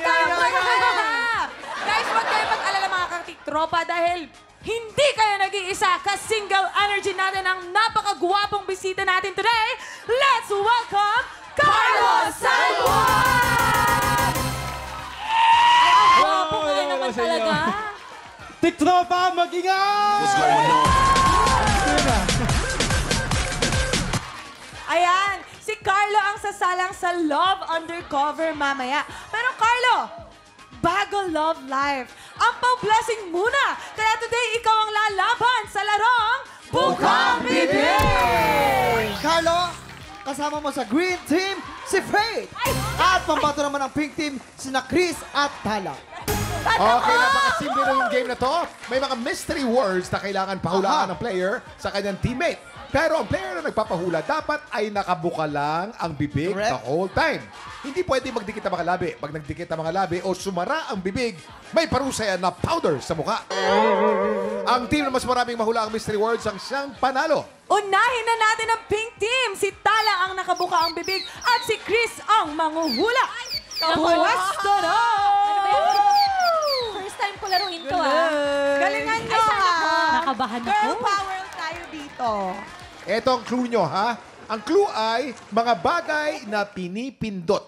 Guys, huwag kayo mag-alala mga katiktropa dahil hindi kayo nag-iisa. Ka-single energy natin ang napakagwapong bisita natin today. Let's welcome Carlos San Juan! Gwapo nga naman talaga. Tiktropa, mag-ingat! Ayan, si Carlo ang sasalang sa Love Undercover mamaya. Pero Carlo, bago Love Life, ang pau-blessing muna. Kaya today, ikaw ang lalaban sa larong Bukang Bibig! Carlo, kasama mo sa Green Team, si Faith. At pambato naman ang Pink Team, sina Chris at Tala. Okay, napakasimple na yung game na to. May mga mystery words na kailangan pahulaan ng player sa kanyang teammate. Pero ang player na nagpapahula, dapat ay nakabuka lang ang bibig the whole time. Hindi pwede magdikit ang mga labi. Pag nagdikit ang mga labi o sumara ang bibig, may parusa yan na powder sa mukha. Ang team na mas maraming mahula ang mystery words ang siyang panalo. Unahin na natin ang Pink Team. Si Tala ang nakabuka ang bibig at si Chris ang manguhula. Pwesto na! First time ko laruin to, ah. Galingan nyo, Ay, sana ha? po. Nakabahan ako. Girl power tayo dito. Ito ang clue nyo, ha? Ang clue ay mga bagay na pinipindot.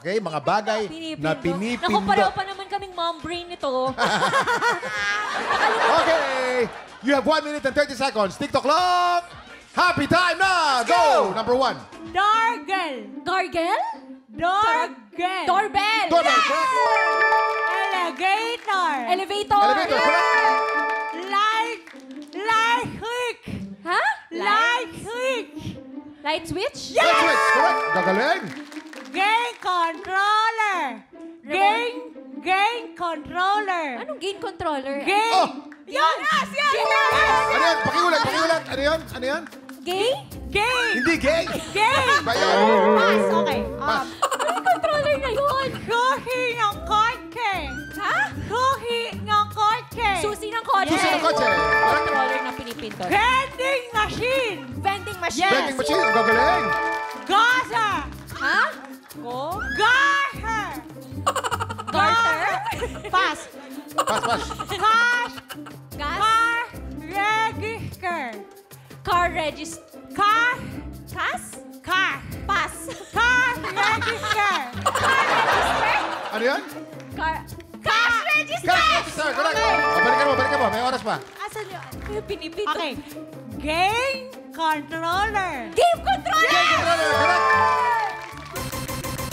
Okay? Mga bagay na pinipindot. Naku, pareho pa naman kaming mom brain nito. Okay! You have 1 minute and 30 seconds. TikTok clock! Happy time na! Go! Number 1. Gargle. Gargle? Doorbell. Doorbell. Doorbell, correct. Elevator. Elevator. Elevator, correct. Light switch. Ha? Light switch. Light switch? Light switch, correct. Gagaling. Game controller. Game controller. Anong game controller? Oh! Yes! Ano yan? Pakiulat, pakiulat. Ano yan? Ano yan? Gay? Game! Hindi gay. Game! Ba yan? Pass, okay. Pass. Anong controller na yun? Kuhi ng kotse. Ha? Kuhi ng kotse. Susi ng kotse. Susi ng kotse. Correct. Controller na pinipindot. Vending machine. Vending machine. Vending machine. Ang gagaling. Gaza. Ha? Garter. Garter? Pass. Pass, pass. Cash. Gas? Car register. Car register. Car. Cas? Car. Pass. Car register. Car register? Ano yan? Car... Cash register! Cash register. Correct. Oh, balikan mo. May oras pa. Asan yun? Yung pinipindot. Okay. Game controller. Game controller! Correct.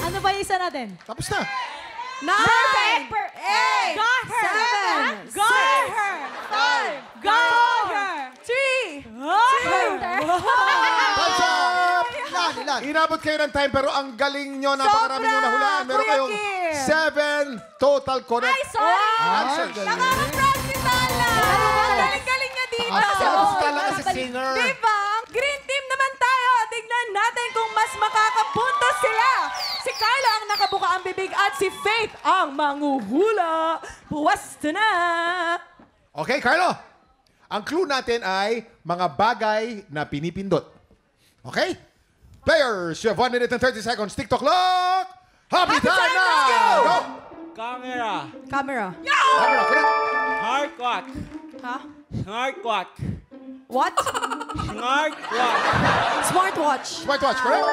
Ano ba yung isa natin? Tapos na. 9, 8, Got her. 7, got her, 5, got her, 3, Time's up! Ilan? Inabot kayo ng time pero ang galing nyo. Napakarami nyo nahulaan. Meron Kuya kayong Kim. 7 total correct Ay, sorry! answers. Nakaka-proud si Tala. Galing-galing niya dito. Si Tala kasi singer. Diba? Ang green team naman tayo. Tignan natin kung mas makakapuntos sila. Si Carla ang nakabuka ang bibig at si Faith ang manguhula. Puwesto na. Okay, Carlo. Ang clue natin ay mga bagay na pinipindot. Okay? Players, you have 1 minute and 30 seconds. TikTok clock! Happy time na! let's go! Go! Camera. Camera. Camera, correct. Smart clock. Ha? Smart clock. What? Smart clock. Smartwatch. Smartwatch, correct.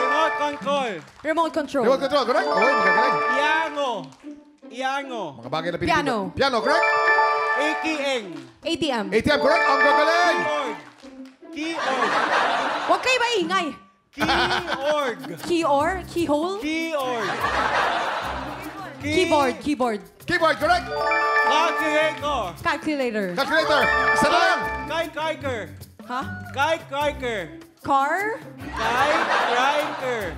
Remote control. Remote control. Remote control, correct. Okay, magagaling. Piano. Piano. Mga bagay na pinipindot. Piano, correct. ATM. ATM. ATM, correct. Ang gagaling. Keyboard. Keyboard. Huwag kayo maingay. Keyboard. Keyhole? Keyboard. Keyboard. Keyboard, correct. Calculator. Calculator. Calculator. Isa na lang. Calculator. Ha? Calculator. Car? Calculator.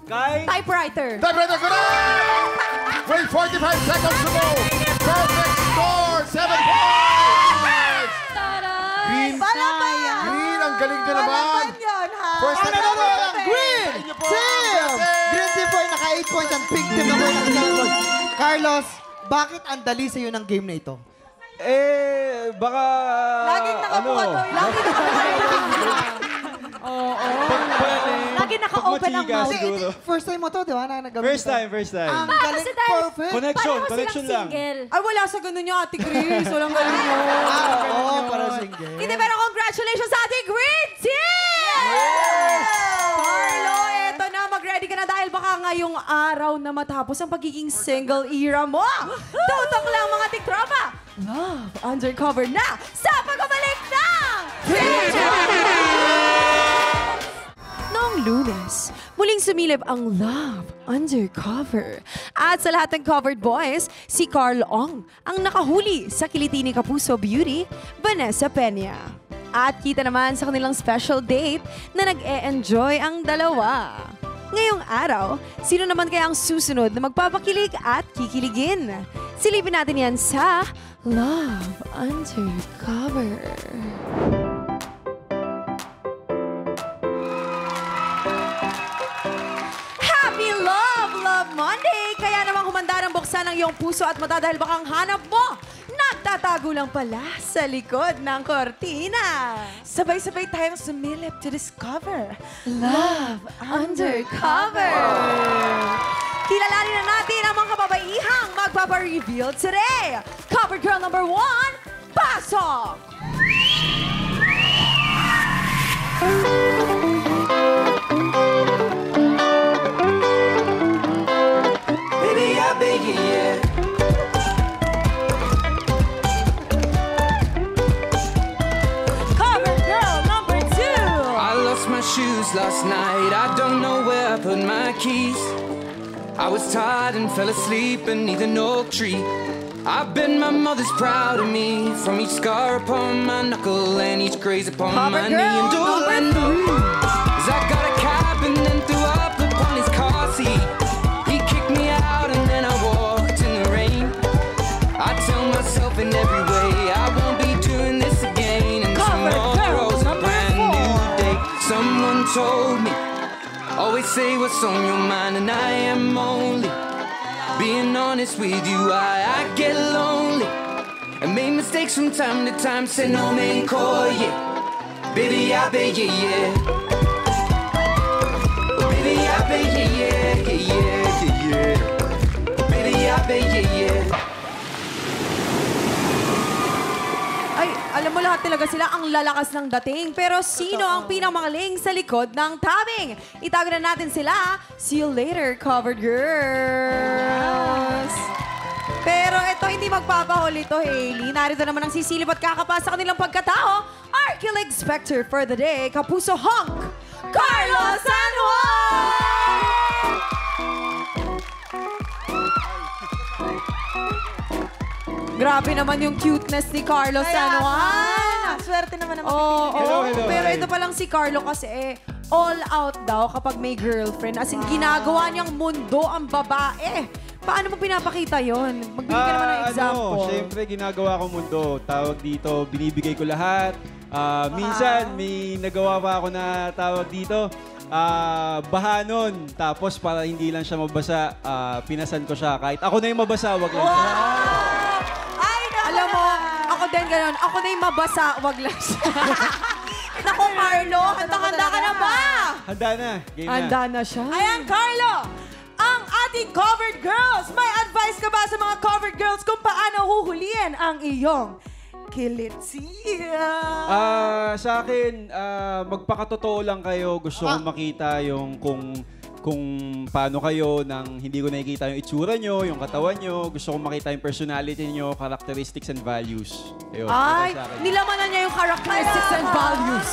Typewriter. Typewriter, correct. Wait, 45 seconds to go. Perfect score. 7 points. Taray! Green. Palaban! Green, ang galing nyo naman. Palaban yun, ha? First time Ano naman. ang Green Sa inyo po. Team! Green Team po ay naka 8 points. Ang Pink Team na po ay naka 7 points. Carlos, bakit ang dali sa'yo ng game na ito? Baka... Laging nakabuka to. Laging nakabuka. Oo. Lagi naka-open ang Pagmachika mouth. siguro. First time mo to, di ba? Na nagawin First to. time, first time. Ang Baka galing, kasi dahil perfect. Connection, pareho connection silang lang. single. Ay, wala sa ganun yung Ate Chris. Walang ganun yun. Oo, para single. Hindi, pero congratulations sa ating Green Team! Carlo, eto na. Mag-ready ka na dahil baka ngayong araw na matapos ang pagiging single era mo. Tutok lang mga tiktropa. Love Undercover na sa pagbabalik ng Noong Lunes, muling sumilip ang Love Undercover. At sa lahat ng covered boys, si Carl Ong ang nakahuli sa kiliti ni Kapuso Beauty, Vanessa Peña. At kita naman sa kanilang special date na nag-e-enjoy ang dalawa. Ngayong araw, sino naman kaya ang susunod na magpapakilig at kikiligin? Silipin natin yan sa Love Undercover. Happy Love Monday! Kaya naman humanda ng buksan ang iyong puso at mata dahil baka ang hanap mo nagtatago lang pala sa likod ng kortina. Sabay-sabay tayong sumilip to discover Love Undercover. Kilalanin na natin ang mga kababaihang magpapa-reveal today. Cover girl number 1, pasok! Baby, I beg you, yeah. Cover girl number 2. I lost my shoes last night. I don't know where I put my keys. I was tired and fell asleep beneath an oak tree. I bet my mother's proud of me. From each scar upon my knuckle and each graze upon Cover my knee. girl And all I number know is I got a cab and then threw up upon his car seat. He kicked me out and then I walked in the rain. I tell myself in every way I won't be doing this again. And Cover girl tomorrow's a number brand 4. new day. Someone told me, always say what's on your mind, and I am only being honest with you. I get lonely and make mistakes from time to time. Say no man call, yeah. Baby, I beg you, yeah. Baby, I beg you, yeah, yeah, yeah, yeah. Baby, I beg you, yeah. Ay, alam mo lahat talaga sila ang lalakas ng dating. Pero sino ang pinamagaling sa likod ng tabing? Itago na natin sila. See you later, covered girls. Pero ito, hindi magpapahuli ito, Hailey. Narito naman ang sisilip at kakapasa kanilang pagkatao. Our Killing Spectre for the day, Kapuso Honk, Carlos San Juan! Grabe naman yung cuteness ni Carlos San Juan. Swerte naman ang Oo, Hello, hello, pero hi. ito palang si Carlo kasi all out daw kapag may girlfriend. As in, ginagawa niyang mundo ang babae. Paano mo pinapakita yon? Magbigay ka naman ng example. Siyempre, ginagawa ko mundo. Tawag dito, binibigay ko lahat. Minsan, may nagawa pa ako na tawag dito, bahanon. Tapos, para hindi lang siya mabasa, pinasan ko siya. Kahit ako na yung mabasa, wag lang siya. Ay, alam mo, ako din ganun. Ako na yung mabasa, wag lang siya. Naku, Carlo, handa-handa ka na ba? Handa na. Game na. Handa na siya. Ayan, Carlo! Ang ating covered girls! May advice ka ba sa mga covered girls kung paano huhulihin ang iyong kilitsia? Sa akin, magpakatotoo lang kayo. Gusto kong makita yung kung paano kayo nang hindi ko nakikita yung itsura nyo, yung katawan nyo. Gusto kong makita yung personality nyo, characteristics and values. Ayun, Ay, yun sa akin. nilamanan niya yung characteristics and values.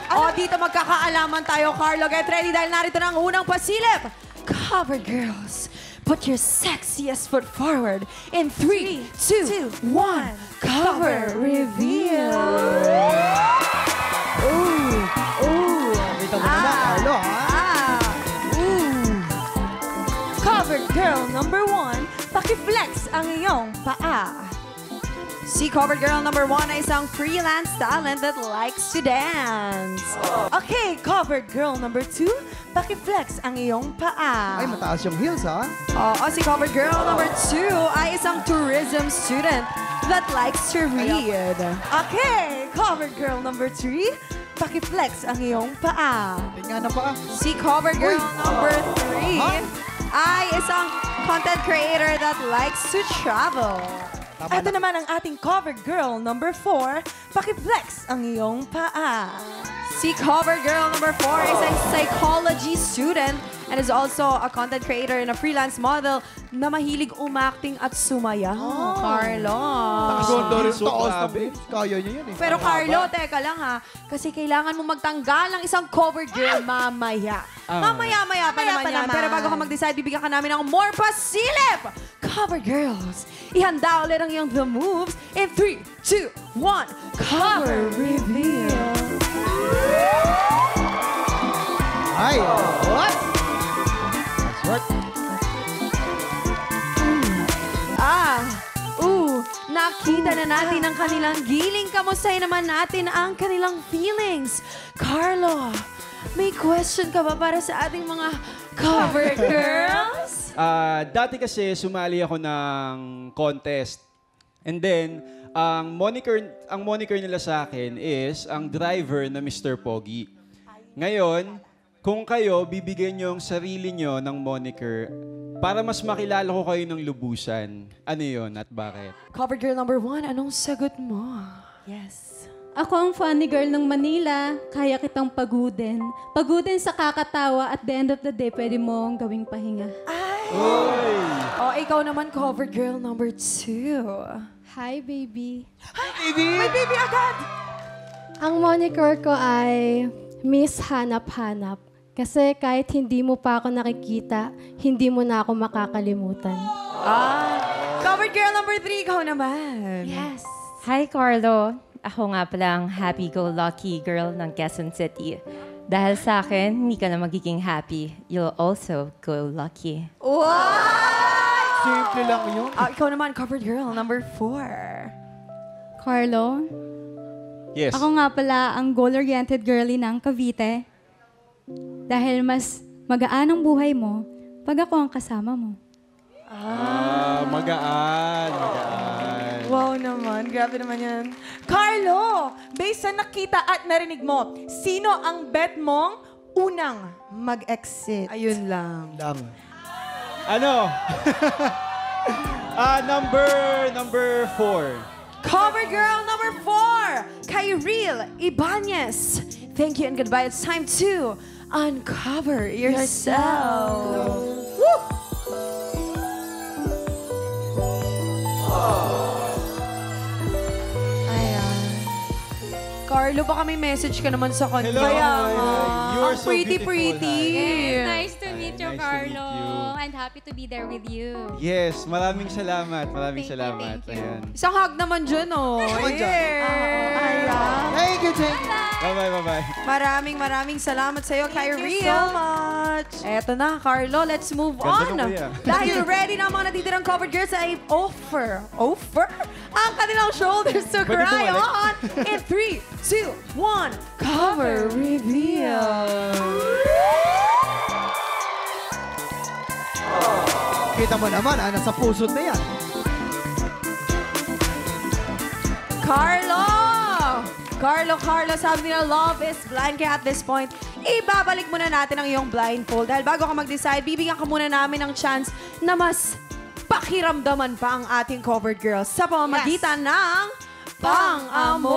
O, dito magkakaalaman tayo, Carlo. Get ready dahil narito na ang unang pasilip. Cover girls, put your sexiest foot forward in 3, 2, 1. Cover reveal. Ooh, ooh. Kita mo naman, Carlo, ha? Cover girl number 1, paki-flex ang iyong paa. Si cover girl number 1 ay isang freelance talent that likes to dance. Okay, covered girl number 2, paki-flex ang iyong paa. Ay, mataas yung heels, ha? Oo, si covered girl number 2 ay isang tourism student that likes to read. Okay, covered girl number 3, paki-flex ang iyong paa. Tingnan na pa. Si Cover Girl number 3 ay isang content creator that likes to travel. Ito naman ang ating cover girl number 4, paki-flex ang iyong paa. Si Cover Girl number 4 is a psychology student and is also a content creator and a freelance model na mahilig umakting at sumayaw. Carlo. Ganda rin So, taas na grabe. boobs. Kaya niya yun eh. Pero Carlo, teka lang ha. Kasi kailangan mo magtanggal ng isang cover girl mamaya. Mamaya-maya pa Mamaya naman pa yan. naman. Pero bago ka mag-decide, bibigyan ka namin ng more pasilip! Cover girls! Ihanda ulit ang iyong The Moves in 3, 2, 1, cover reveal! Ay, what? That's right. Nakita na natin ang kanilang giling. Kamustahin naman natin ang kanilang feelings. Carlo, may question ka ba para sa ating mga cover girls? Dati kasi sumali ako ng contest. And then, ang moniker nila sa akin is ang driver na Mr. Pogi. Ngayon, kung kayo bibigyan nyo ang sarili nyo ng moniker para mas makilala ko kayo ng lubusan, ano yun at bakit? Cover girl number 1, anong sagot mo? Yes. Ako ang funny girl ng Manila, kaya kitang pagudin. Pagudin sa kakatawa, at the end of the day, pwede mong gawing pahinga. O, ikaw naman, cover girl number 2. Hi, baby. May baby agad! Ang moniker ko ay Miss Hanap-Hanap. Kasi kahit hindi mo pa ako nakikita, hindi mo na ako makakalimutan. Cover girl number 3, ikaw naman. Yes. Hi, Carlo. Ako nga pala ang happy-go-lucky girl ng Quezon City. Dahil sa akin, hindi ka na magiging happy. You'll also go lucky. Simple lang yun. Ikaw naman, covered girl number 4. Carlo, Yes. ako nga pala ang goal-oriented girly ng Cavite. Dahil mas magaan ang buhay mo pag ako ang kasama mo. Magaan. Wow naman, grabe naman yan. Carlo, based sa nakita at narinig mo, sino ang bet mong unang mag-exit? Ayun lang. Ano? Number 4. Cover girl number 4, Kyril Ibanez. Thank you and goodbye. It's time to uncover yourself. Ayan. Carlo, baka may message ka naman sa kanya. Hello. Kaya nga. You are Ang so pretty. Nice to meet you, Nice to meet Carlo. you. And happy to be there with you. Yes, maraming salamat. Thank you. Ayan. Isang hug naman dyan, oh. Ayan. Thank you, thank you. Bye-bye. Maraming salamat sa'yo, Kyril. Thank you so much. Eto na, Carlo, let's move Ganda on. nung kuya. Dahil ready na ang mga natitirang covered girls ay offer ang kanilang shoulders to Pwede cry bumalik. on. In 3, 2, 1, cover reveal. Kita mo naman, nasa pusod na yan. Carlo, sabi nila love is blind. Kaya at this point, ibabalik muna natin ang iyong blindfold. Dahil bago ka mag-decide, bibigyan ka muna namin ng chance na mas pakiramdaman pa ang ating covered girls sa pamamagitan ng Pang-Amoy.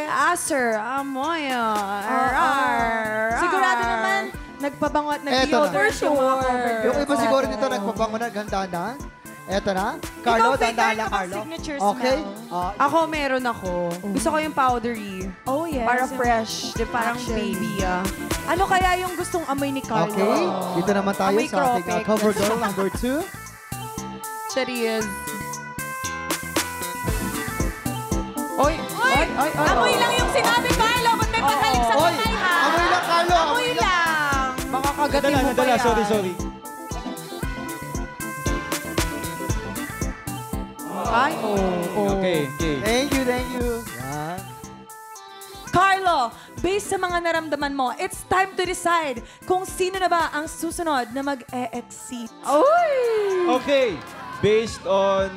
Aster, amoy. Sigurado naman, nagpabango at Eto nag-deodorant na. yung mga cover girls. Yung iba siguro dito nagpabango na, ganda-dahan. Eto na. Carlo, Ikaw, dahan-dahan lang, favorite mo bang Carlo. signature Okay. smell? Ako, meron ako. Gusto ko yung powdery. Oh, yes. Para fresh. Di parang Actually. baby, Ano kaya yung gustong amoy ni Carlo? Okay. Dito naman tayo Amoy sa ating Cropec. cover girl number 2. Cheers. Oy! Amoy lang yung sinabi, Carlo. Ba't may pagkalik sa Oy, kamay, ha? amoy lang, Carlo. Amoy lang. Baka kagatin mo pa yan. Sorry. Ay, Okay. Thank you. Yan. Carlo, based sa mga naramdaman mo, it's time to decide kung sino na ba ang susunod na mag-e-exit. Okay. Based on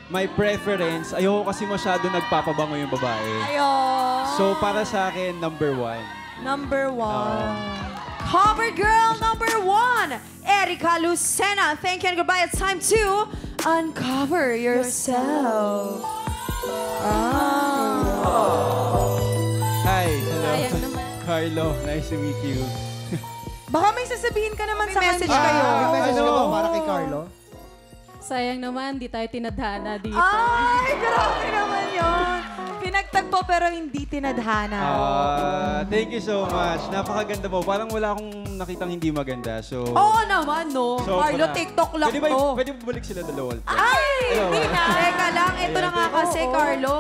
my preference, ayoko kasi masyado nagpapabango yung babae. Ayun. So, para sa akin, number 1. Number 1. Cover girl number 1, Erica Lucena. Thank you and goodbye. It's time to uncover yourself. Hi, hello. Sayang naman. Carlo, nice to meet you. Baka may sasabihin ka naman May sa message kanya. kayo. May message ka Ano? ba para kay Carlo? Sayang naman, di tayo tinadhana dito. Ay, grabe naman yun. Pinagtagpo pero hindi tinadhana. Thank you so much. Napakaganda mo. Parang wala akong nakitang hindi maganda. So, Oo naman, no. sobra. Carlo, TikTok lang pwede ba, to. Pwede ba balik sila dalawa? Ay, hindi na. Teka lang, ito na nga kasi, Oo. Carlo.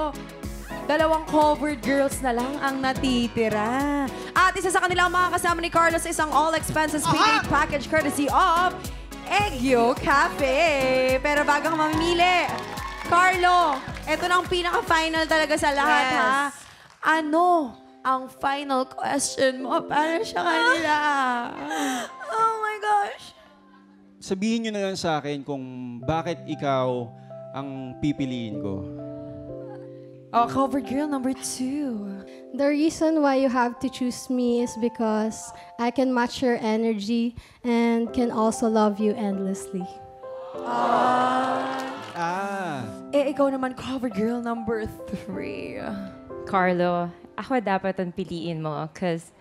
Dalawang covered girls na lang ang natitira. At isa sa kanila ang makakasama ni Carlo sa isang all-expenses paid package courtesy of Eggyo Cafe. Pero bago ka mamimili, Carlo, ito na ang pinaka-final talaga sa lahat, Yes. ha? Ano ang final question mo para sa kanila? Oh my gosh. Sabihin nyo na lang sa akin kung bakit ikaw ang pipiliin ko. Oh, covered girl number 2. The reason why you have to choose me is because I can match your energy and can also love you endlessly. Eh, ikaw naman, cover girl number 3. Carlo, ako dapat ang piliin mo because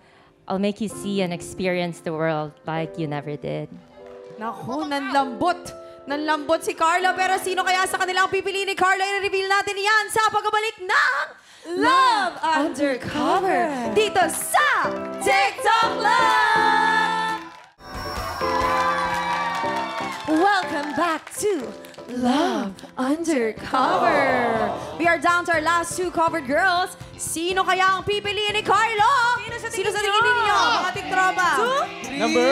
I'll make you see and experience the world like you never did. Naku, nanlambot. Nanlambot si Carlo. Pero sino kaya sa kanila ang pipiliin ni Carlo? I-reveal natin yan sa pagbabalik ng Love Undercover dito sa TikTok Love! Welcome back to Love Undercover. We are down to our last 2 covered girls. Sino kaya ang pipiliin ni Carlo? Sino sa tingin ninyo? Mga tiktropa. Number?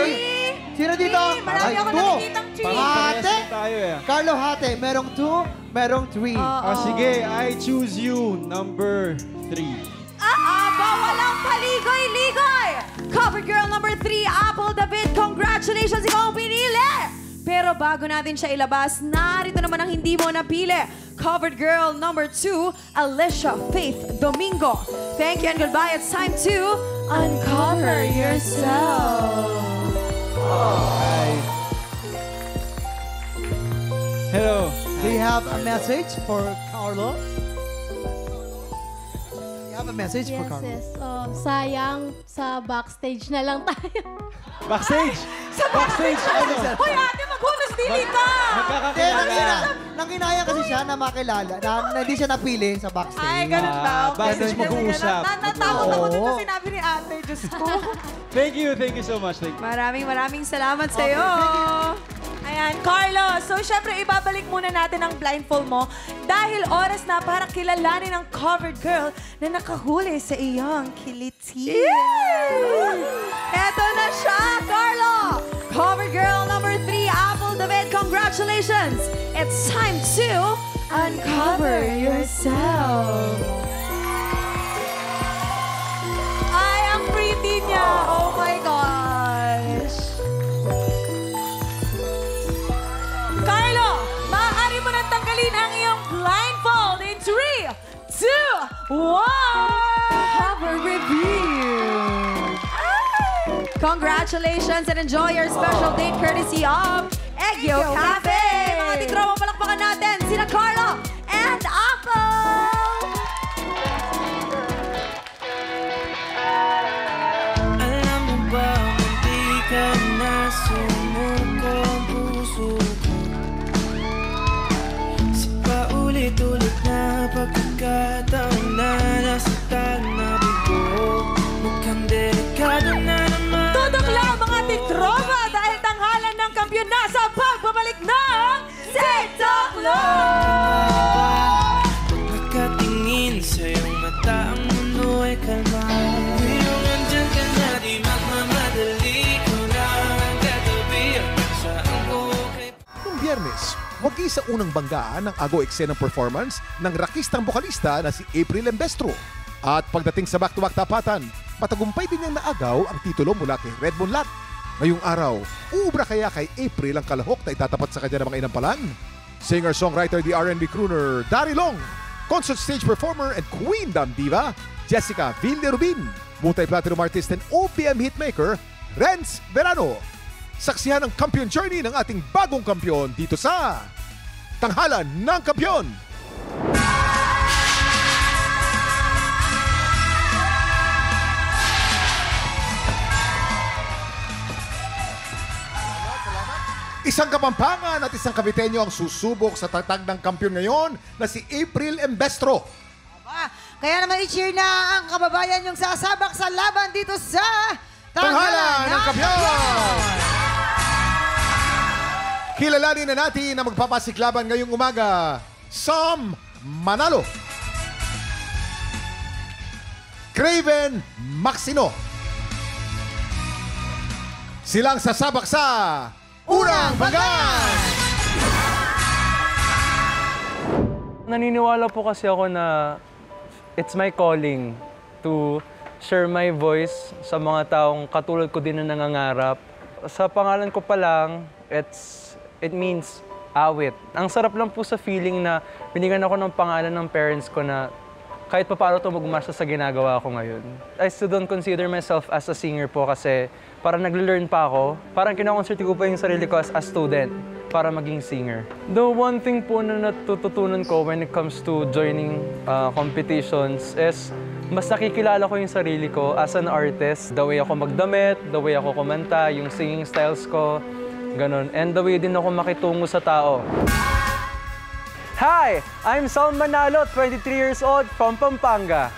Sino dito? Marami Ay, ako 2. nakikitang Parehas Hate. lang tayo eh. Carlo, hate. Merong 2, merong 3. Sige, I choose you. Number 3. Walang paligoy-ligoy! Cover girl number 3, Apple David. Congratulations, ikaw ang pinili! Pero bago natin siya ilabas, narito naman ang hindi mo napili. Covered girl number 2, Alicia Faith Domingo. Thank you and goodbye. It's time to uncover yourself. Hi. Hello. Do you have a message for Carlo? You have a message for Yes, Carlo? yes. Sayang, sa backstage na lang tayo. Backstage! Backstage! Ano? Hoy, ate, maghunos dili ka! Magkakakilala. Nang kinaya kasi siya na makilala, na hindi siya napili sa backstage. Ay, ganun ba? Backstage mag-uusap. Natakot ako dun sa Oo. sinabi ni ate. Diyos ko. Thank you so much. Thank you. Maraming salamat sa'yo. Ayan, Carlo. So, syempre, ibabalik muna natin ang blindfold mo dahil oras na para kilalanin ang covered girl na nakahuli sa iyong kiliti. Eto na siya, Carlo! Cover girl number 3, Apple David. Congratulations! It's time to uncover yourself. Ay, ang pretty niya. Oh my gosh. Carlo, maaari mo nang tanggalin ang iyong blindfold in 3, 2, 1. Cover review. Congratulations and enjoy your special date courtesy of Eggyo Cafe. Mga tikromang palakpakan natin, sina Carlo and Apple. Alam mo ba, hindi ka na sumuko ang puso ko Sa paulit-ulit na pagkakataon na nasaktan na bigo Mukhang delikado na naman Tutok lang mga tiktropa dahil tanghalan ng kampiyon na sa pagbabalik ng TikTok Love! Pagkatingin sa iyong mata, ang mundo ay kalma Pero nandyan ka na, di magmamadali ko na ang katabi hanggang saan ko kay Noong Biyernes, wagi sa unang banggaan ng Ago Eksenang performance ng rakistang bokalista na si April Embestro. At pagdating sa back-to-back tapatan, matagumpay din niyang naagaw ang titulo mula kay Red Monlat. Ngayong araw, uubra kaya kay April ang kalahok na itatapat sa kanya ng mga inampalan? Singer-songwriter, the R&B crooner, Dari Long. Concert stage performer and Queen Dam Diva, Jessica Villarubin. Multi-platinum artist and OPM hitmaker, Renz Verano. Saksihan ang kampiyon journey ng ating bagong kampiyon dito sa Tanghalan ng Kampiyon. Isang Kapampangan at isang Caviteño ang susubok sa tatag ng kampiyon ngayon na si April Embestro. Kaya naman i-cheer na ang kababayan yung sasabak sa laban dito sa Tanghalan ng Kampiyon! Kilalanin na natin na magpapasiklaban ngayong umaga, Sam Manalo, Craven Maxino. Silang sasabak sa Unang Bagan! Naniniwala po kasi ako na it's my calling to share my voice sa mga taong katulad ko din na nangangarap. Sa pangalan ko pa lang, it means awit. Ang sarap lang po sa feeling na binigyan ako ng pangalan ng parents ko na kahit pa paano ito magmarsa sa ginagawa ko ngayon. I still don't consider myself as a singer po kasi parang nag-learn pa ako. Parang kinakonsider ko pa yung sarili ko as a student para maging singer. The one thing po na natututunan ko when it comes to joining competitions is mas nakikilala ko yung sarili ko as an artist. The way ako magdamit, the way ako kumanta, yung singing styles ko, ganun. And the way din ako makitungo sa tao. Hi! I'm Sam Manalo, 23 years old, from Pampanga.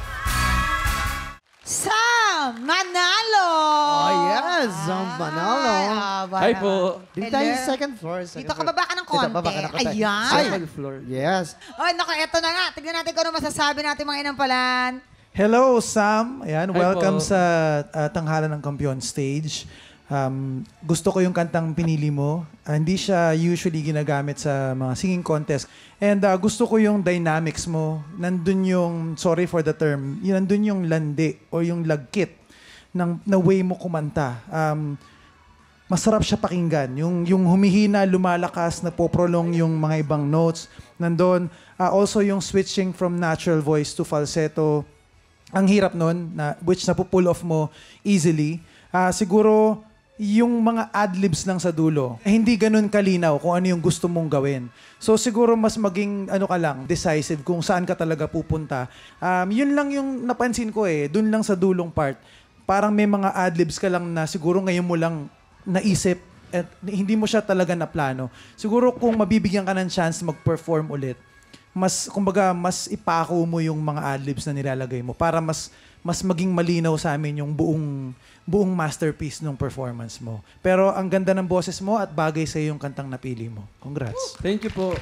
Sam Manalo! Oh, yes, Sam Manalo. Hi po. Dito tayo sa second floor. Dito ka baba ka ng konti. Dito, baba ka ng konti. Ayan. Second floor, yes. Ay, naku, eto na nga. Tignan natin kung ano masasabi natin mga inampalan. Hello, Sam. Ayan, Hi welcome po. sa Tanghalan ng Kampiyon stage. Gusto ko yung kantang pinili mo. Hindi siya usually ginagamit sa mga singing contest. And gusto ko yung dynamics mo. Nandun yung, sorry for the term, nandun yung landi o yung lagkit na way mo kumanta. Masarap siya pakinggan. Yung humihina, lumalakas, napoprolong yung mga ibang notes. Nandun. Also yung switching from natural voice to falsetto. Ang hirap nun, which napupull off mo easily. Siguro, yung mga ad-libs lang sa dulo, hindi ganun kalinaw kung ano yung gusto mong gawin. So siguro mas maging decisive kung saan ka talaga pupunta. Yun lang yung napansin ko dun lang sa dulong part. Parang may mga ad-libs ka lang na siguro ngayon mo lang naisip at hindi mo siya talaga naplano. Siguro kung mabibigyan ka ng chance mag-perform ulit, mas ipako mo yung mga ad-libs na nilalagay mo para mas maging malinaw sa amin yung buong masterpiece ng performance mo. Pero ang ganda ng boses mo at bagay sa yung kantang napili mo. Congrats. Thank you po.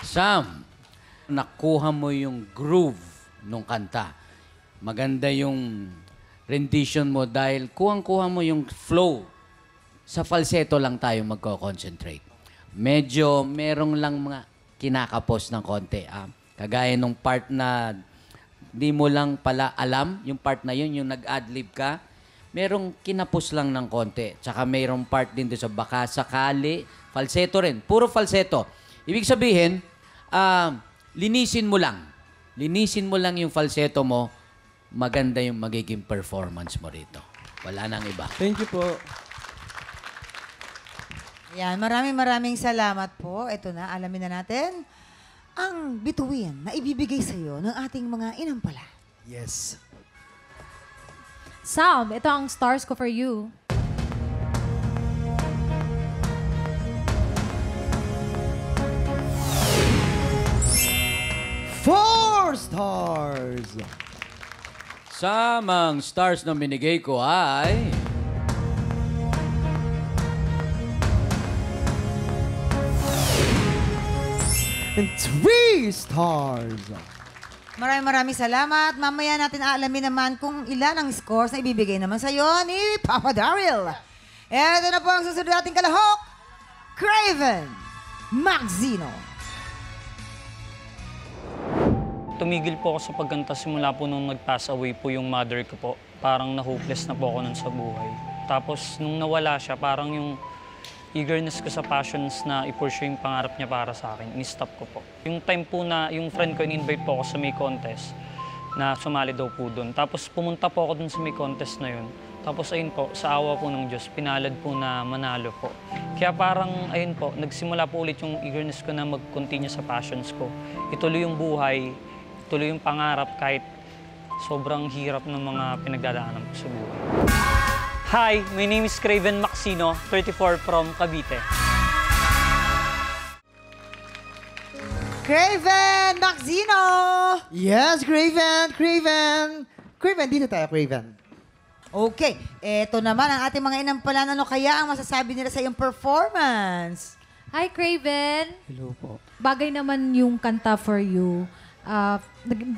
Sam, nakuha mo yung groove ng kanta. Maganda yung rendition mo dahil kuhang-kuha mo yung flow. Sa falsetto lang tayo magko-concentrate. Medyo merong lang mga kinakapos ng konti. Kagaya nung part na di mo lang pala alam, yung part na yun, yung nag-adlib ka, merong kinapos lang ng konti. Tsaka mayroong part din doon sa baka sakali, falsetto rin. Puro falsetto. Ibig sabihin, linisin mo lang. Linisin mo lang yung falsetto mo, maganda yung magiging performance mo rito. Wala nang iba. Thank you po. Yan, maraming salamat po. Ito na, alamin na natin ang bituin na ibibigay sa iyo ng ating mga inampala. Yes. Sam, ito ang stars ko for you. 4 stars! Samang stars na binigay ko ay... And 3 stars! Maraming salamat. Mamaya natin aalamin naman kung ilan ang scores na ibibigay naman sa iyo ni Papa Daryl. Ito na po ang susunod nating kalahok, Craven Maxino. Tumigil po ako sa pagkanta simula po nung nag-pass away po yung mother ko po. Parang na-hopeless na po ako nun sa buhay. Tapos nung nawala siya, parang eagerness ko sa passions na i-pursue yung pangarap niya para sa akin, in-stop ko po. Yung time po na yung friend ko in-invite po ako sa may contest na sumali daw po doon. Tapos pumunta po ako doon sa may contest na yun. Tapos ayun po, sa awa po ng Diyos, pinalad po na manalo po. Kaya parang ayun po, nagsimula po ulit yung eagerness ko na mag-continue sa passions ko. Ituloy yung buhay, ituloy yung pangarap kahit sobrang hirap ng mga pinagdadaanan ko sa buhay. Hi, my name is Craven Maxino, 34 from Cavite. Craven Maxino! Yes, Craven! Craven, dito tayo, Craven. Okay, eto naman ang ating mga inampalan. Ano kaya ang masasabi nila sa iyong performance? Hi, Craven! Hello po. Bagay naman yung kanta for you.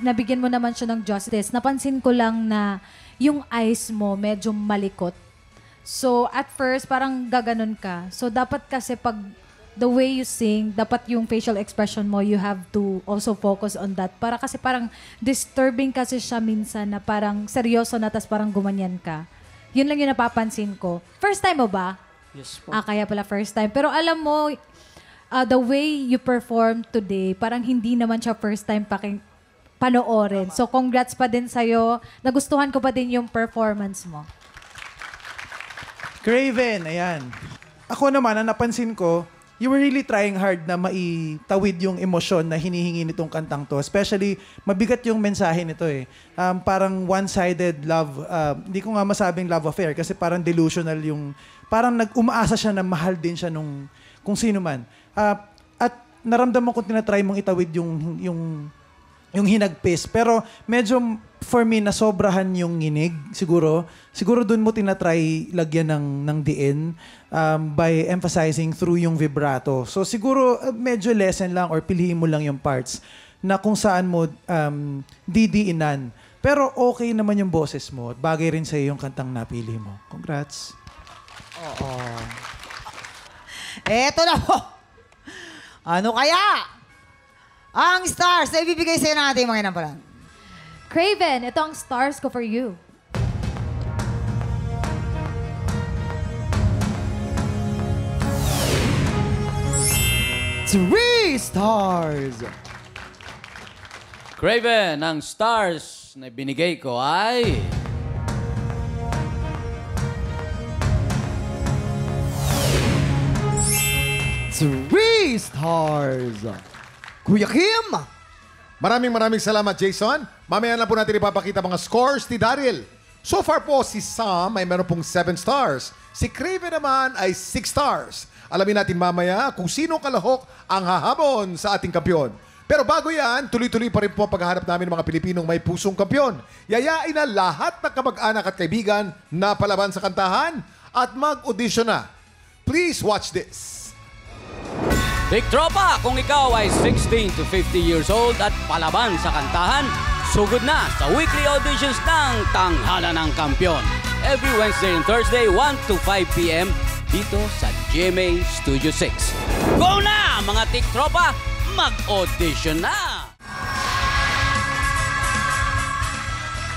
Nabigyan mo naman siya ng justice. Napansin ko lang na yung eyes mo medyo malikot. So, at first, parang gaganon ka. So, dapat kasi pag the way you sing, dapat yung facial expression mo, you have to also focus on that. Para kasi parang disturbing kasi siya minsan na parang seryoso na tas parang gumanyan ka. Yun lang yung napapansin ko. First time mo ba? Yes po. Kaya pala first time. Pero alam mo, the way you perform today, parang hindi naman siya first time panoorin. So, congrats pa din sa'yo. Nagustuhan ko pa din yung performance mo. Craven, ayan. Ako naman, ang napansin ko, you were really trying hard na maitawid yung emosyon na hinihingi nitong kantang to. Especially, mabigat yung mensahe nito eh. Parang one-sided love. Hindi ko nga masabing love affair kasi parang delusional yung... Parang umaasa siya na mahal din siya nung kung sino man. At naramdaman ko tinatry mong itawid yung hinagpis. Pero medyo for me, nasobrahan yung nginig siguro. Siguro dun mo tinatry lagyan ng diin by emphasizing through yung vibrato. So siguro medyo lesson lang or piliin mo lang yung parts na kung saan mo didiinan. Pero okay naman yung boses mo. Bagay rin sa'yo yung kantang napili mo. Congrats. Oo. Eto na po. Ano kaya ang stars na ibibigay sa'yo ng ating mga inampalan? Craven, ito ang stars ko for you. Three stars! Craven, ang stars na binigay ko ay... Three stars! Kuya Kim! Maraming salamat, Jason. Mamaya na po natin ipapakita mga scores ni Daryl. So far po, si Sam ay meron pong 7 stars. Si Craven naman ay 6 stars. Alamin natin mamaya kung sino kalahok ang hahabon sa ating kampyon. Pero bago yan, tuloy-tuloy pa rin po ang paghahanap namin ng mga Pilipinong may pusong kampyon. Yayain na lahat ng kamag-anak at kaibigan na palaban sa kantahan at mag-audition na. Please watch this. Big Tropa, kung ikaw ay 16 to 50 years old at palaban sa kantahan, sugod na sa weekly auditions ng Tanghalan ng Kampiyon. Every Wednesday and Thursday, 1 to 5 p.m. dito sa GMA Studio 6. Go na, mga Big Tropa! Mag-audition na!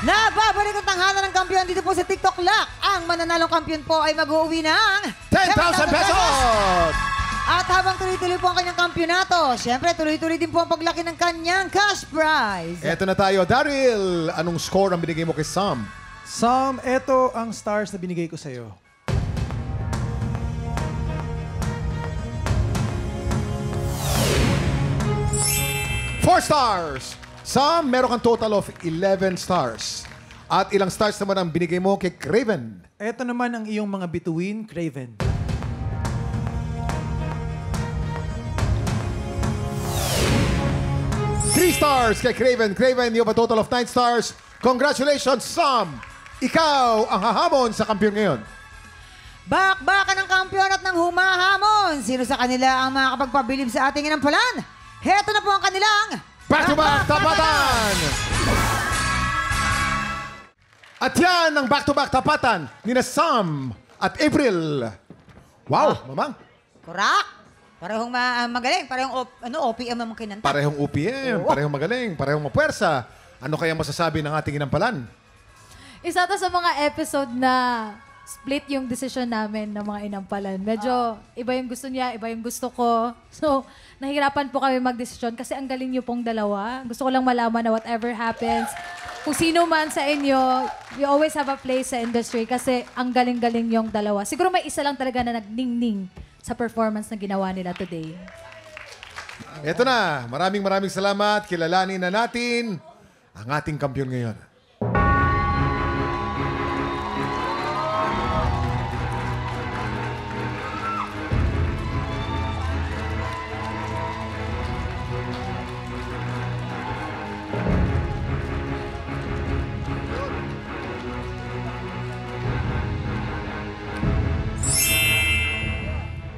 Nababalik ang Tanghalan ng Kampiyon dito po sa TikTok Lock. Ang mananalong kampiyon po ay mag-uuwi ng 10,000 pesos! At habang tuloy-tuloy po ang kanyang kampyonato, syempre tuloy-tuloy din po ang paglaki ng kanyang cash prize. Eto na tayo. Daryl, anong score ang binigay mo kay Sam? Sam, eto ang stars na binigay ko sa'yo. Four stars! Sam, meron kang total of 11 stars. At ilang stars naman ang binigay mo kay Craven? Eto naman ang iyong mga bituin, Craven. 3 stars kay Craven. Craven, you have a total of 9 stars. Congratulations, Sam! Ikaw ang hahamon sa kampiyon ngayon. Bakbakan ng kampiyon at ng humahamon. Sino sa kanila ang makakapagpabilib sa ating inampalan? Heto na po ang kanilang Back-to-back tapatan! At yan ang back-to-back tapatan ni na Sam at April. Wow, mamang. Correct. Parehong magaling. Parehong OPM naman kinanta. Parehong OPM, parehong magaling, parehong mapuwersa. Ano kaya masasabi ng ating inampalan? Isa to sa mga episode na split yung decision namin ng mga inampalan. Medyo iba yung gusto niya, iba yung gusto ko. So, nahirapan po kami magdesisyon kasi ang galing niyo pong dalawa. Gusto ko lang malaman na whatever happens, kung sino man sa inyo, you always have a place sa industry kasi ang galing-galing yung dalawa. Siguro may isa lang talaga na nagning-ning sa performance na ginawa nila today. Ito na, maraming salamat. Kilalanin na natin ang ating kampiyon ngayon.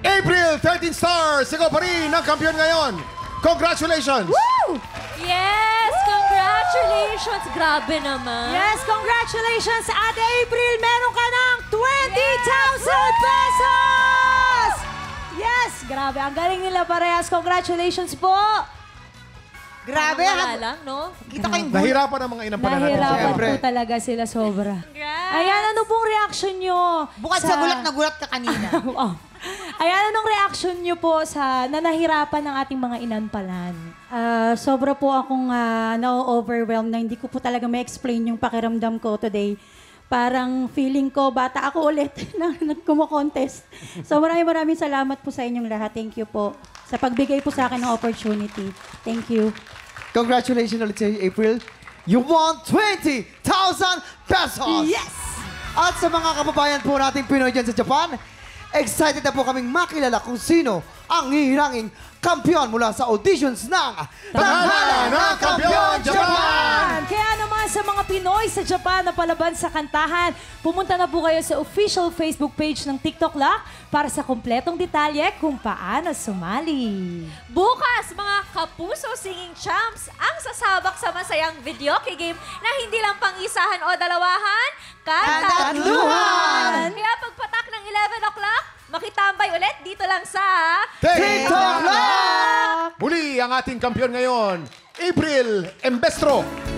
April, 13 stars! Ikaw pa rin ang kampiyon ngayon. Congratulations! Woo! Yes! Congratulations! Grabe naman. Yes, congratulations, Ate April! Meron ka ng 20,000 pesos! Yes! Grabe, ang galing nila parehas. Congratulations po! Grabe, Wala lang, no? Kita kayong Nahirapan ang mga inampanan natin. Nahirapan po talaga sila sobra. Ayan, ano pong reaction nyo? Bukod sa gulat na gulat ka kanina. Oh. Ayan, anong reaction nyo po sa nanahirapan ng ating mga inampalan? Sobra po akong na-overwhelmed na hindi ko po talaga ma-explain yung pakiramdam ko today. Parang feeling ko, bata ako ulit na nagkumo-contest. So maraming salamat po sa inyong lahat. Thank you po sa pagbigay po sa akin ng opportunity. Thank you. Congratulations ulit sa April. You won 20,000 pesos! Yes! At sa mga kababayan po nating Pinoy dyan sa Japan, excited na po kaming makilala kung sino ang hihiranging kampiyon mula sa auditions ng Tanghalan ng Kampiyon Japan! Kaya naman sa mga Pinoy sa Japan na palaban sa kantahan, pumunta na po kayo sa official Facebook page ng TikTok Lock para sa kumpletong detalye kung paano sumali. Bukas, mga Kapuso Singing Champs, ang sasabak sa masayang videoke game na hindi lang pang-isahan o dalawahan, kantatluhan! Kaya pagpatak ng 11 o'clock, makitambay ulit dito lang sa TikTok Lock! Muli ang ating kampiyon ngayon, April Embestro.